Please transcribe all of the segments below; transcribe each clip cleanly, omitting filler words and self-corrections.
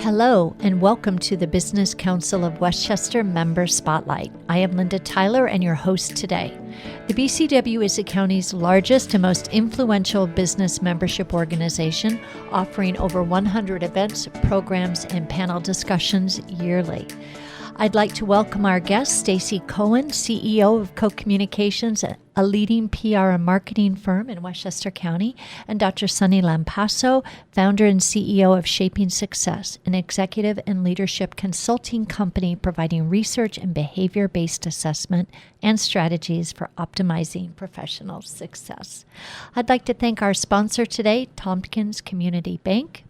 Hello, and welcome to the Business Council of Westchester Member Spotlight. I am Linda Tyler and your host today. The BCW is the county's largest and most influential business membership organization, offering over 100 events, programs, and panel discussions yearly. I'd like to welcome our guest, Stacy Cohen, CEO of Co-Communications, a leading PR and marketing firm in Westchester County, and Dr. Sunny Lampasso, founder and CEO of Shaping Success, an executive and leadership consulting company providing research and behavior-based assessment and strategies for optimizing professional success. I'd like to thank our sponsor today, Tompkins Community Bank.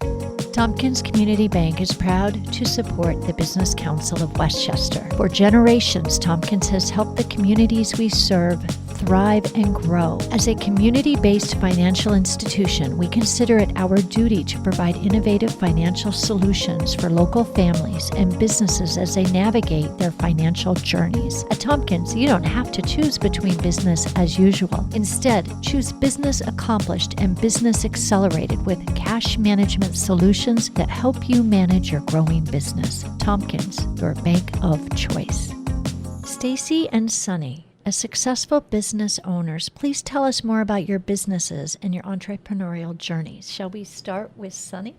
Tompkins Community Bank is proud to support the Business Council of Westchester. For generations, Tompkins has helped the communities we serve thrive and grow. As a community-based financial institution, we consider it our duty to provide innovative financial solutions for local families and businesses as they navigate their financial journeys. At Tompkins, you don't have to choose between business as usual. Instead, choose business accomplished and business accelerated with cash management solutions that help you manage your growing business. Tompkins, your bank of choice. Stacy and Sunny, as successful business owners, please tell us more about your businesses and your entrepreneurial journeys. Shall we start with Sunny?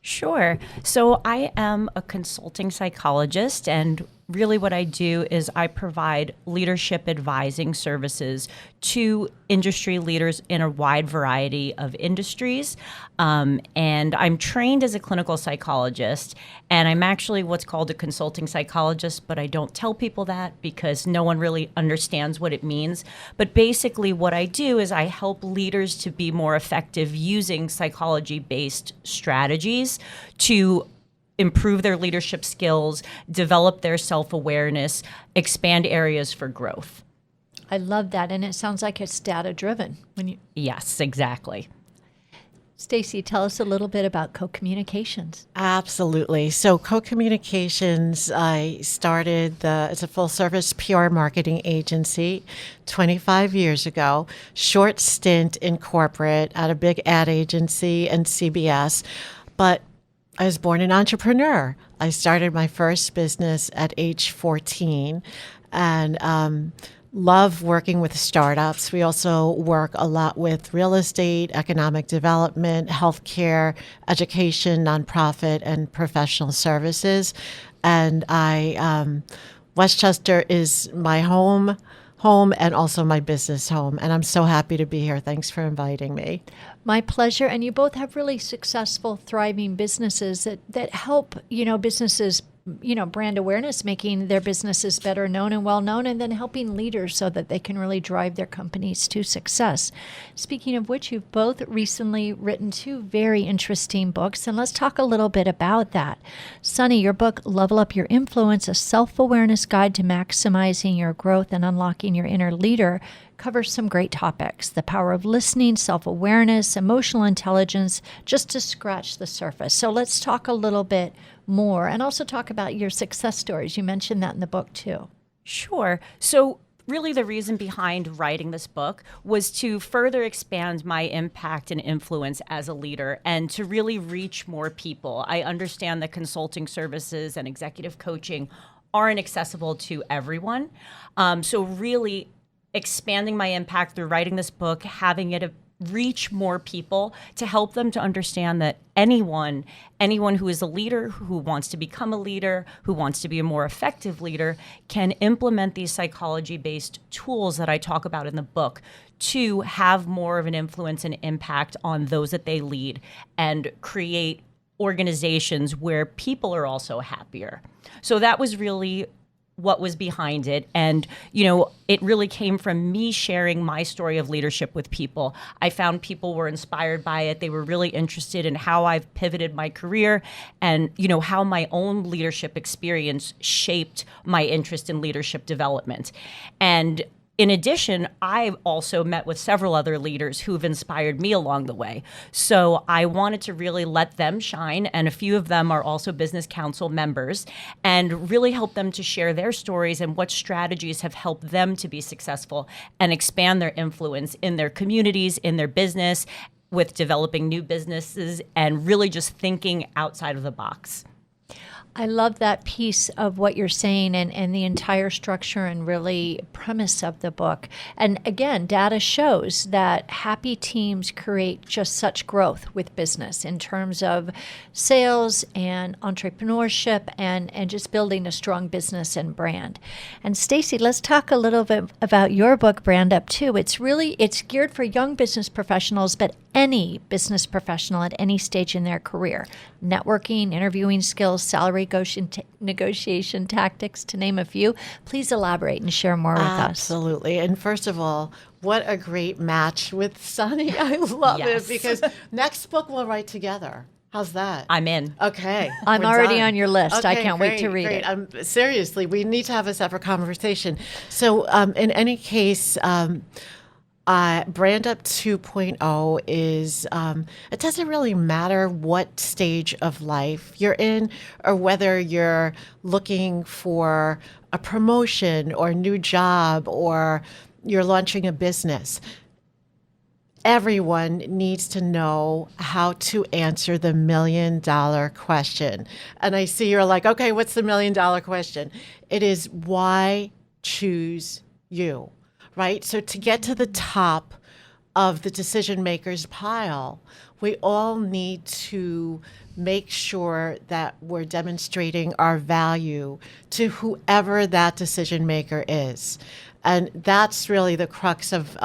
Sure. So I am a consulting psychologist, and really what I do is I provide leadership advising services to industry leaders in a wide variety of industries. And I'm trained as a clinical psychologist, and I'm actually what's called a consulting psychologist, but I don't tell people that because no one really understands what it means. But basically what I do is I help leaders to be more effective using psychology-based strategies to improve their leadership skills, develop their self-awareness, expand areas for growth. I love that, and it sounds like it's data-driven. Yes, exactly. Stacy, tell us a little bit about Co-Communications. Absolutely. So Co-Communications, I started it's a full-service PR marketing agency 25 years ago, short stint in corporate at a big ad agency and CBS, but I was born an entrepreneur. I started my first business at age 14 and love working with startups. We also work a lot with real estate, economic development, healthcare, education, nonprofit, and professional services. And Westchester is my home and also my business home. And I'm so happy to be here. Thanks for inviting me. My pleasure. And you both have really successful, thriving businesses that help, businesses, brand awareness, making their businesses better known and well known, and then helping leaders so that they can really drive their companies to success. Speaking of which, you've both recently written two very interesting books, and let's talk a little bit about that. Sunny, your book, Level Up Your Influence, a self-awareness guide to maximizing your growth and unlocking your inner leader, covers some great topics: the power of listening, self-awareness, emotional intelligence, just to scratch the surface. So let's talk a little bit more and also talk about your success stories. You mentioned that in the book too. Sure. So really the reason behind writing this book was to further expand my impact and influence as a leader and to really reach more people. I understand that consulting services and executive coaching aren't accessible to everyone. So really expanding my impact through writing this book, having it reach more people to help them to understand that anyone who is a leader, who wants to become a leader, who wants to be a more effective leader, can implement these psychology-based tools that I talk about in the book to have more of an influence and impact on those that they lead and create organizations where people are also happier. So that was really what was behind it. And, it really came from me sharing my story of leadership with people. I found people were inspired by it. They were really interested in how I've pivoted my career and, how my own leadership experience shaped my interest in leadership development. And in addition, I've also met with several other leaders who've inspired me along the way. So I wanted to really let them shine, and a few of them are also Business Council members, and really help them to share their stories and what strategies have helped them to be successful and expand their influence in their communities, in their business, with developing new businesses, and really just thinking outside of the box. I love that piece of what you're saying and the entire structure and really premise of the book. And again, data shows that happy teams create just such growth with business in terms of sales and entrepreneurship and just building a strong business and brand. And Stacy, let's talk a little bit about your book, Brand Up 2. It's geared for young business professionals, but any business professional at any stage in their career. Networking, interviewing skills, salary negotiation tactics, to name a few. Please elaborate and share more with us. Absolutely. And first of all, what a great match with Sunny. I love Yes. it because next book we'll write together. How's that? I'm in. Okay. I'm we're already done. on your list. I Okay, can't wait to read great. it. Seriously, we need to have a separate conversation. So in any case, Brand Up 2.0 is, it doesn't really matter what stage of life you're in or whether you're looking for a promotion or a new job or you're launching a business. Everyone needs to know how to answer the $1 million question. And I see you're like, okay, what's the $1 million question? It is why choose you, right? So to get to the top of the decision maker's pile, we all need to make sure that we're demonstrating our value to whoever that decision maker is. And that's really the crux of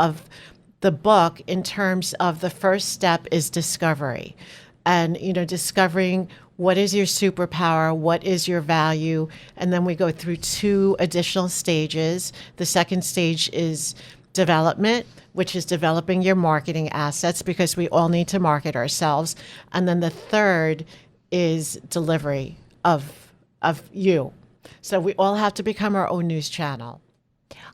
the book in terms of the first step is discovery. And, discovering what is your superpower, what is your value, and then we go through 2 additional stages. The second stage is development, which is developing your marketing assets because we all need to market ourselves. And then the third is delivery of you. So we all have to become our own news channel.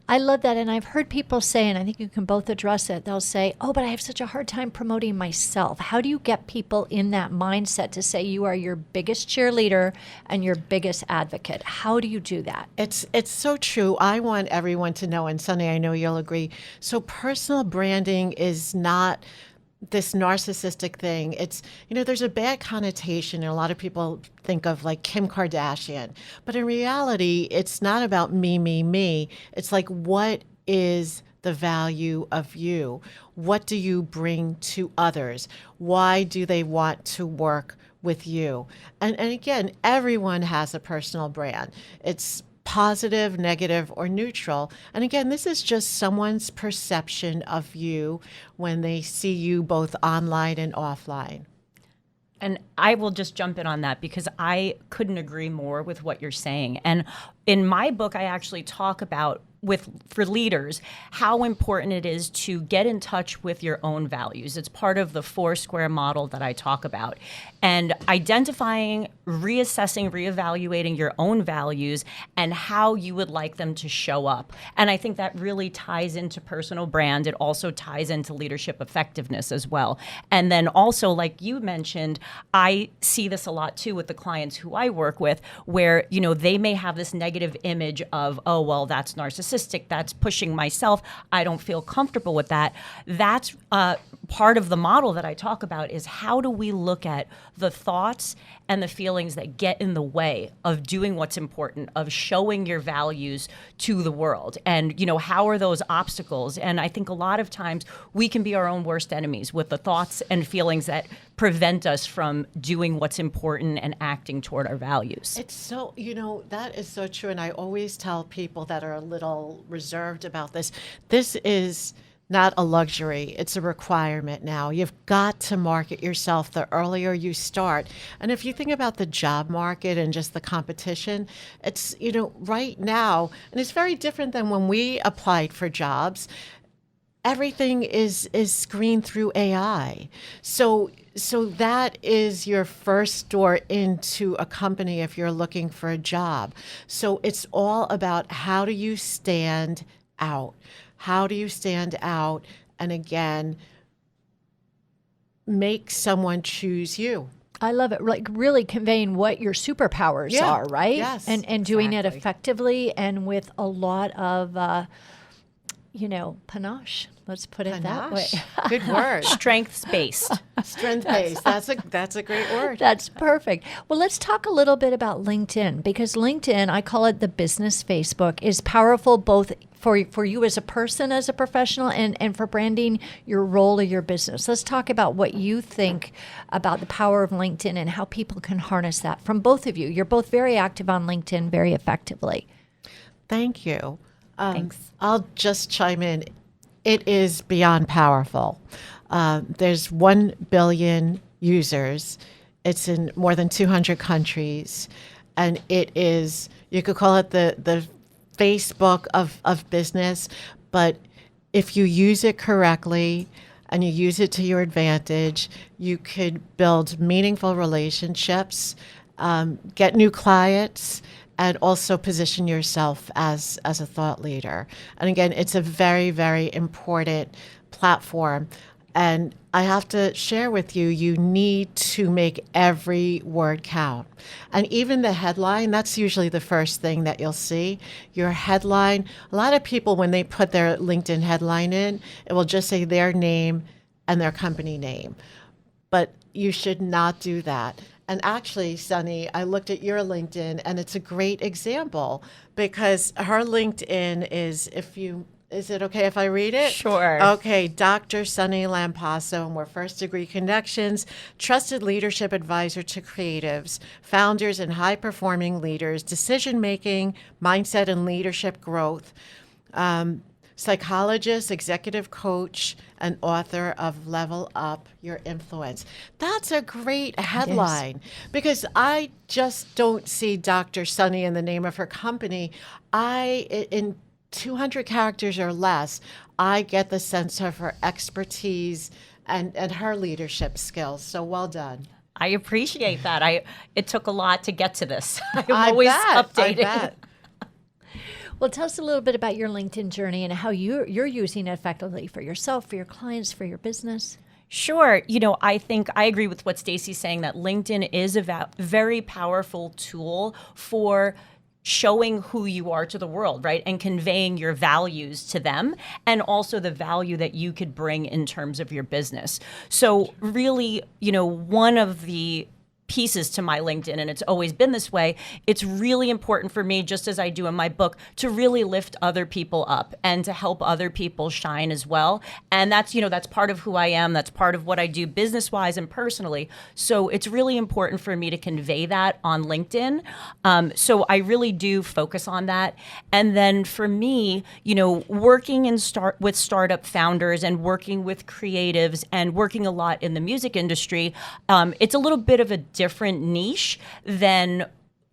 I love that. And I've heard people say, and I think you can both address it, they'll say, oh, but I have such a hard time promoting myself. How do you get people in that mindset to say you are your biggest cheerleader and your biggest advocate? How do you do that? It's so true. I want everyone to know, and Sunny, I know you'll agree. So personal branding is not this narcissistic thing. It's, there's a bad connotation, and a lot of people think of like Kim Kardashian. But in reality, it's not about me, me, me. It's like, what is the value of you? What do you bring to others? Why do they want to work with you? And again, everyone has a personal brand. It's positive, negative, or neutral. And again, this is just someone's perception of you when they see you both online and offline. And I will just jump in on that because I couldn't agree more with what you're saying. And in my book, I actually talk about for leaders how important it is to get in touch with your own values. It's part of the 4 square model that I talk about. And identifying, reassessing, reevaluating your own values and how you would like them to show up. And I think that really ties into personal brand. It also ties into leadership effectiveness as well. And then also, like you mentioned, I see this a lot too with the clients who I work with, where, they may have this negative image of, oh, well, that's narcissistic. That's pushing myself. I don't feel comfortable with that. That's part of the model that I talk about is how do we look at the thoughts and the feelings that get in the way of doing what's important, of showing your values to the world. And, how are those obstacles? And I think a lot of times we can be our own worst enemies with the thoughts and feelings that prevent us from doing what's important and acting toward our values. It's so, that is so true. And I always tell people that are a little reserved about this, this is not a luxury. It's a requirement now. You've got to market yourself the earlier you start. And if you think about the job market and just the competition, it's, right now, and it's very different than when we applied for jobs. Everything is screened through AI. So that is your first door into a company if you're looking for a job. So it's all about how do you stand out? How do you stand out? And again, make someone choose you. I love it. Like really conveying what your superpowers are, right? Yes. And doing it Exactly. effectively and with a lot of, panache. Let's put it that way. Panache. Good word. Strengths-based. Strength-based. That's a great word. That's perfect. Well, let's talk a little bit about LinkedIn, because LinkedIn, I call it the business Facebook, is powerful both for you as a person, as a professional, and for branding your role or your business. Let's talk about what you think about the power of LinkedIn and how people can harness that from both of you. You're both very active on LinkedIn very effectively. Thank you. Thanks. I'll just chime in. It is beyond powerful. There's 1 billion users. It's in more than 200 countries. And it is, you could call it the Facebook of business. But if you use it correctly and you use it to your advantage, you could build meaningful relationships, get new clients, and also position yourself as a thought leader. And again, it's a very, very important platform. And I have to share with you, you need to make every word count. And even the headline, that's usually the first thing that you'll see. Your headline, a lot of people, when they put their LinkedIn headline in, it will just say their name and their company name. But you should not do that. And actually, Sunny, I looked at your LinkedIn, and it's a great example because her LinkedIn is, is it okay if I read it? Sure. Okay, Dr. Sunny Lampasso, and we're First Degree Connections, trusted leadership advisor to creatives, founders and high-performing leaders, decision-making, mindset and leadership growth, psychologist, executive coach, and author of Level Up Your Influence. That's a great headline because I just don't see Dr. Sunny in the name of her company. In 200 characters or less, I get the sense of her expertise and her leadership skills. So well done. I appreciate that. It took a lot to get to this. I'm I always bet, updating. I bet. Well, tell us a little bit about your LinkedIn journey and how you're using it effectively for yourself, for your clients, for your business. Sure. I think I agree with what Stacey's saying, that LinkedIn is a very powerful tool for showing who you are to the world, right? And conveying your values to them, and also the value that you could bring in terms of your business. So really, one of the pieces to my LinkedIn, and it's always been this way, it's really important for me, just as I do in my book, to really lift other people up and to help other people shine as well. And that's, that's part of who I am. That's part of what I do business-wise and personally. So it's really important for me to convey that on LinkedIn. So I really do focus on that. And then for me, working with startup founders and working with creatives and working a lot in the music industry, it's a little bit of a different niche than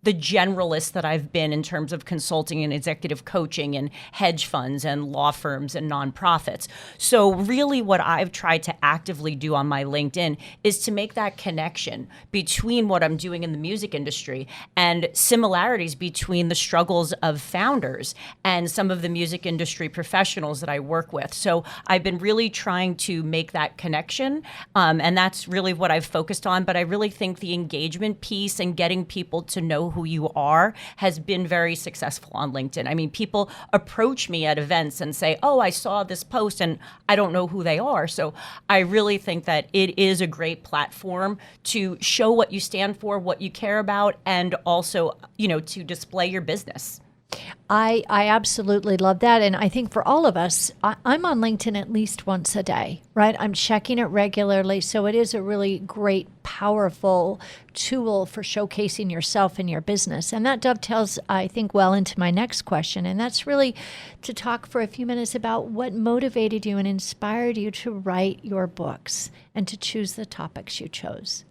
the generalist that I've been in terms of consulting and executive coaching and hedge funds and law firms and nonprofits. So really what I've tried to actively do on my LinkedIn is to make that connection between what I'm doing in the music industry and similarities between the struggles of founders and some of the music industry professionals that I work with. So I've been really trying to make that connection, and that's really what I've focused on. But I really think the engagement piece and getting people to know who you are has been very successful on LinkedIn. I mean, people approach me at events and say, oh, I saw this post and I don't know who they are. So I really think that it is a great platform to show what you stand for, what you care about, and also, to display your business. I absolutely love that. And I think for all of us, I'm on LinkedIn at least once a day, right? I'm checking it regularly. So it is a really great, powerful tool for showcasing yourself and your business. And that dovetails, I think, well into my next question. And that's really to talk for a few minutes about what motivated you and inspired you to write your books and to choose the topics you chose.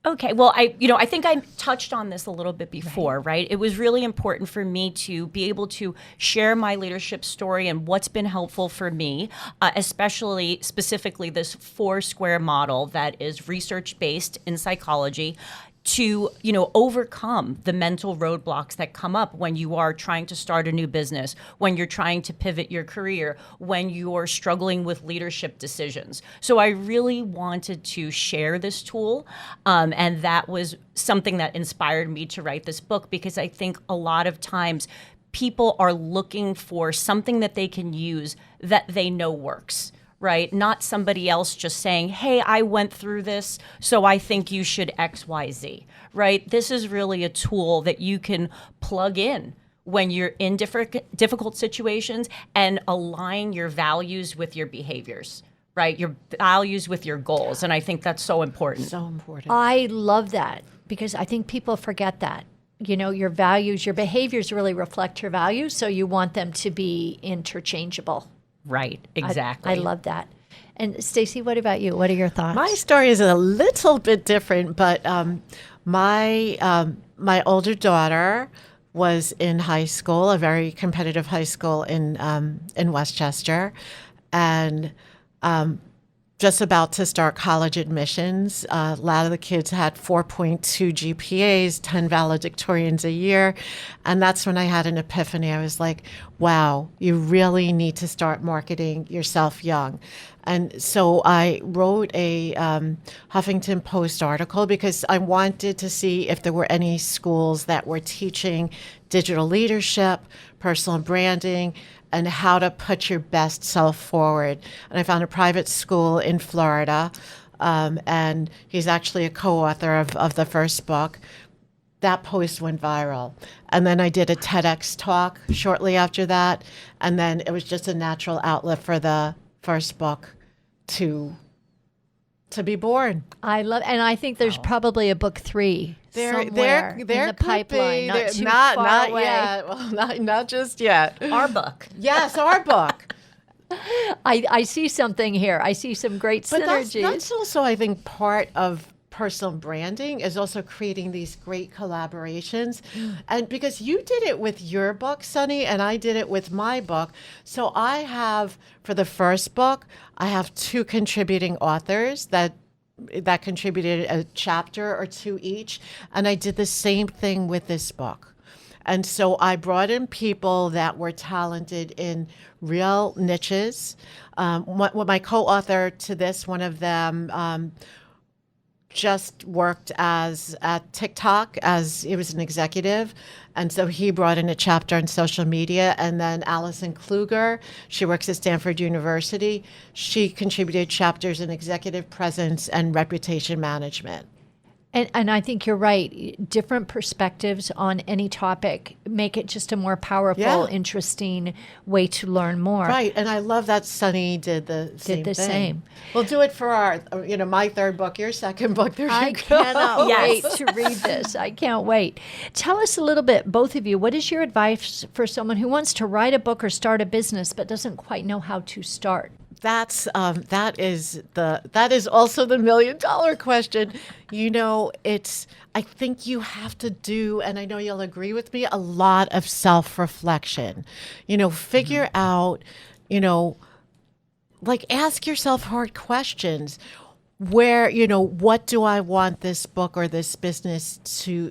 Okay, well, I think I touched on this a little bit before, right? It was really important for me to be able to share my leadership story and what's been helpful for me, specifically this 4-square model that is research-based in psychology, to overcome the mental roadblocks that come up when you are trying to start a new business, when you're trying to pivot your career, when you're struggling with leadership decisions. So I really wanted to share this tool, and that was something that inspired me to write this book, because I think a lot of times people are looking for something that they can use that they know works, right? Not somebody else just saying, hey, I went through this, so I think you should X, Y, Z, right? This is really a tool that you can plug in when you're in difficult situations and align your values with your behaviors, right? Your values with your goals. And I think that's so important. So important. I love that because I think people forget that. You know, your values, your behaviors really reflect your values, so you want them to be interchangeable. Right, exactly. I love that. And Stacy, what about you? What are your thoughts? My story is a little bit different, but my older daughter was in high school, a very competitive high school in Westchester, and just about to start college admissions. A lot of the kids had 4.2 GPAs, 10 valedictorians a year. And that's when I had an epiphany. I was like, wow, you really need to start marketing yourself young. And so I wrote a Huffington Post article because I wanted to see if there were any schools that were teaching digital leadership, personal branding, and how to put your best self forward. And I found a private school in Florida, and he's actually a co-author of the first book. That post went viral. And then I did a TEDx talk shortly after that, and then it was just a natural outlet for the first book to be born. I love, and I think there's probably a book 3 somewhere in the pipeline, not too far away. Yet. Well, not just yet. Our book. Yes, our book. I see something here. I see some great But synergies. that's also, I think, part of personal branding is also creating these great collaborations. And because you did it with your book, Sunny, and I did it with my book. So I have, for the first book, I have 2 contributing authors that contributed a chapter or 2 each. And I did the same thing with this book. And so I brought in people that were talented in real niches. My co-author to this, one of them, just worked at TikTok as he was an executive. And so he brought in a chapter on social media. And then Allison Kluger, she works at Stanford University. She contributed chapters in executive presence and reputation management. And I think you're right. Different perspectives on any topic make it just a more powerful, interesting way to learn more. Right. And I love that Sunny did the same thing. Same. We'll do it for our, my third book, your second book. There I you go. cannot Yes. wait to read this. I can't wait. Tell us a little bit, both of you, what is your advice for someone who wants to write a book or start a business but doesn't quite know how to start? That is also the $1 million question. I think you have to do, and I know you'll agree with me, a lot of self-reflection. Figure out, ask yourself hard questions. Where, what do I want this book or this business to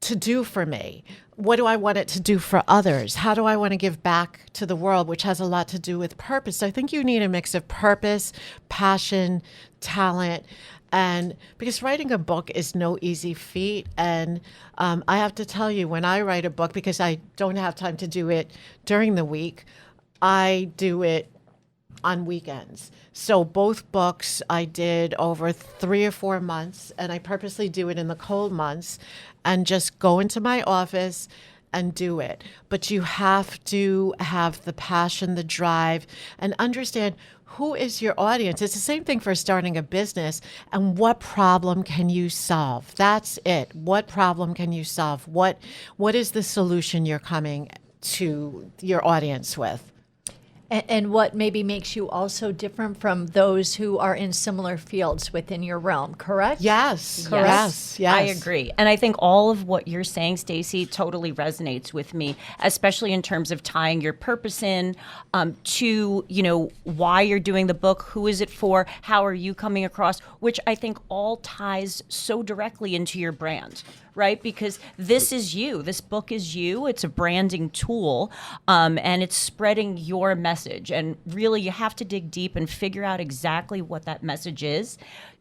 do for me? What do I want it to do for others? How do I want to give back to the world, which has a lot to do with purpose? So I think you need a mix of purpose, passion, talent, and because writing a book is no easy feat. And I have to tell you, when I write a book, because I don't have time to do it during the week, I do it on weekends. So both books I did over 3 or 4 months, and I purposely do it in the cold months and just go into my office and do it. But you have to have the passion, the drive, and understand who is your audience. It's the same thing for starting a business. And what problem can you solve? That's it. What problem can you solve? What is the solution you're coming to your audience with? And what maybe makes you also different from those who are in similar fields within your realm, correct? Yes. Yes. Yes. I agree. And I think all of what you're saying, Stacy, totally resonates with me, especially in terms of tying your purpose in to, why you're doing the book, who is it for, how are you coming across, which I think all ties so directly into your brand, right? Because this is you. This book is you. It's a branding tool, and it's spreading your message. And really, you have to dig deep and figure out exactly what that message is.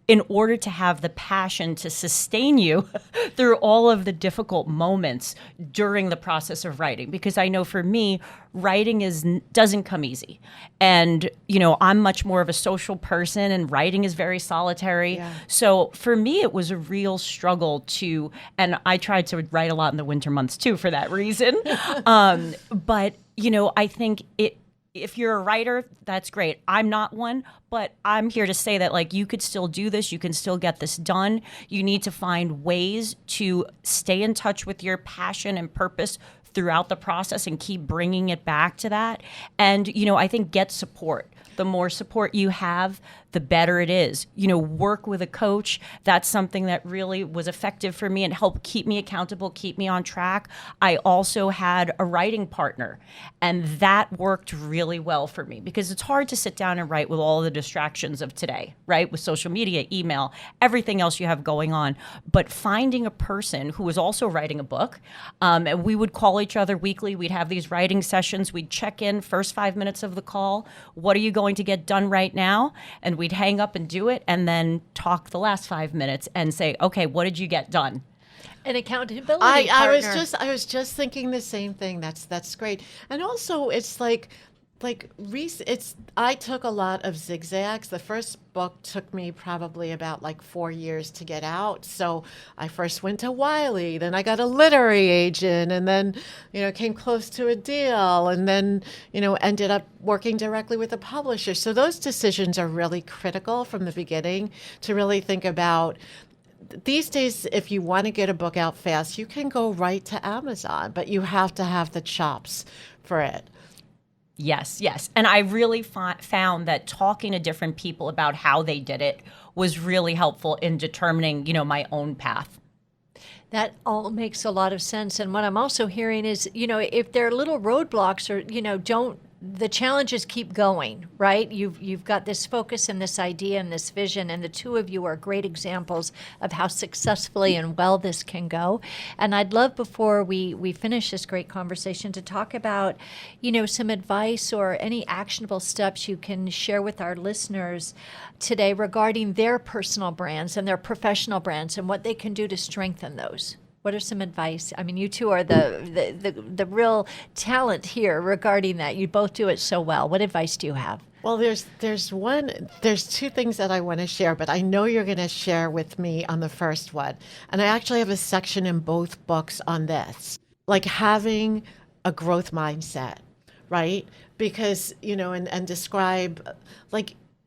in order to have the passion to sustain you through all of the difficult moments during the process of writing. Because I know for me, writing doesn't come easy. And, I'm much more of a social person, and writing is very solitary. Yeah. So for me, it was a real struggle and I tried to write a lot in the winter months too for that reason. But, I think if you're a writer, that's great. I'm not one, but I'm here to say that you could still do this. You can still get this done. You need to find ways to stay in touch with your passion and purpose throughout the process and keep bringing it back to that. And, I think get support. The more support you have, the better it is. Work with a coach. That's something that really was effective for me and helped keep me accountable, keep me on track. I also had a writing partner, and that worked really well for me because it's hard to sit down and write with all the distractions of today, right? With social media, email, everything else you have going on. But finding a person who was also writing a book, and we would call each other weekly. We'd have these writing sessions. We'd check in first 5 minutes of the call. What are you going to get done right now? And we'd hang up and do it, and then talk the last 5 minutes and say, okay, what did you get done? An accountability I partner. I was just thinking the same thing. That's great. And also it's I took a lot of zigzags. The first book took me probably about 4 years to get out. So I first went to Wiley, then I got a literary agent, and then, came close to a deal, and then, ended up working directly with a publisher. So those decisions are really critical from the beginning to really think about. These days, if you want to get a book out fast, you can go right to Amazon, but you have to have the chops for it. Yes. And I really found that talking to different people about how they did it was really helpful in determining, my own path. That all makes a lot of sense. And what I'm also hearing is, if there are little roadblocks or, the challenges keep going, right? You've got this focus and this idea and this vision, and the two of you are great examples of how successfully and well this can go. And I'd love, before we finish this great conversation, to talk about, some advice or any actionable steps you can share with our listeners today regarding their personal brands and their professional brands and what they can do to strengthen those. What are some advice? I mean, you two are the real talent here regarding that. You both do it so well. What advice do you have? Well, there's two things that I want to share, but I know you're going to share with me on the first one. And I actually have a section in both books on this, having a growth mindset, right? Because, and describe,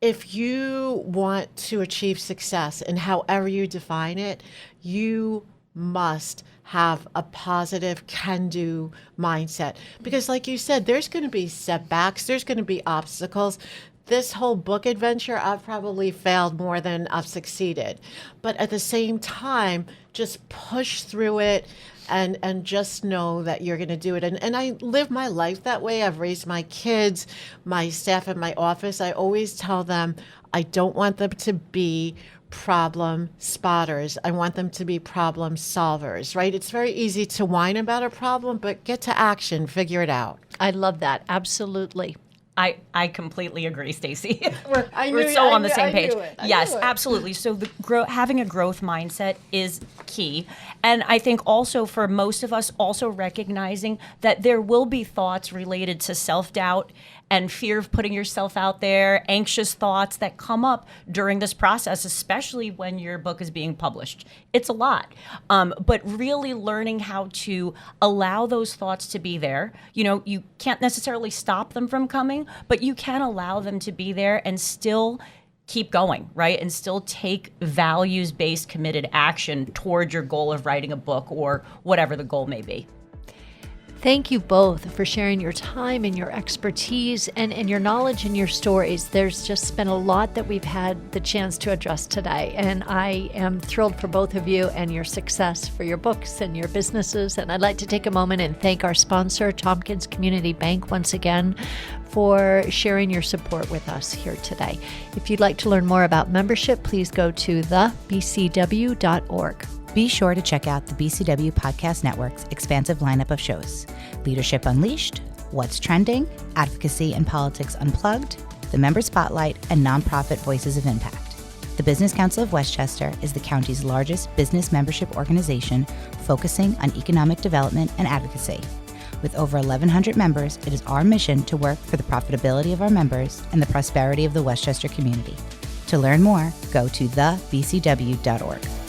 if you want to achieve success and however you define it, you must have a positive can-do mindset. Because like you said, there's going to be setbacks, there's going to be obstacles. This whole book adventure, I've probably failed more than I've succeeded. But at the same time, just push through it and just know that you're going to do it. And I live my life that way. I've raised my kids, my staff in my office. I always tell them I don't want them to be problem spotters. I want them to be problem solvers, right? It's very easy to whine about a problem, but get to action, figure it out. I love that. Absolutely. I completely agree, Stacey. We're on the same page. Yes, knew it. Absolutely. So having a growth mindset is key. And I think also for most of us, also recognizing that there will be thoughts related to self-doubt and fear of putting yourself out there, anxious thoughts that come up during this process, especially when your book is being published. It's a lot. But really learning how to allow those thoughts to be there. You can't necessarily stop them from coming, but you can allow them to be there and still keep going, right? And still take values-based committed action toward your goal of writing a book or whatever the goal may be. Thank you both for sharing your time and your expertise and your knowledge and your stories. There's just been a lot that we've had the chance to address today, and I am thrilled for both of you and your success for your books and your businesses. And I'd like to take a moment and thank our sponsor, Tompkins Community Bank, once again for sharing your support with us here today. If you'd like to learn more about membership, please go to thebcw.org. Be sure to check out the BCW Podcast Network's expansive lineup of shows: Leadership Unleashed, What's Trending, Advocacy and Politics Unplugged, The Member Spotlight, and Nonprofit Voices of Impact. The Business Council of Westchester is the county's largest business membership organization focusing on economic development and advocacy. With over 1,100 members, it is our mission to work for the profitability of our members and the prosperity of the Westchester community. To learn more, go to thebcw.org.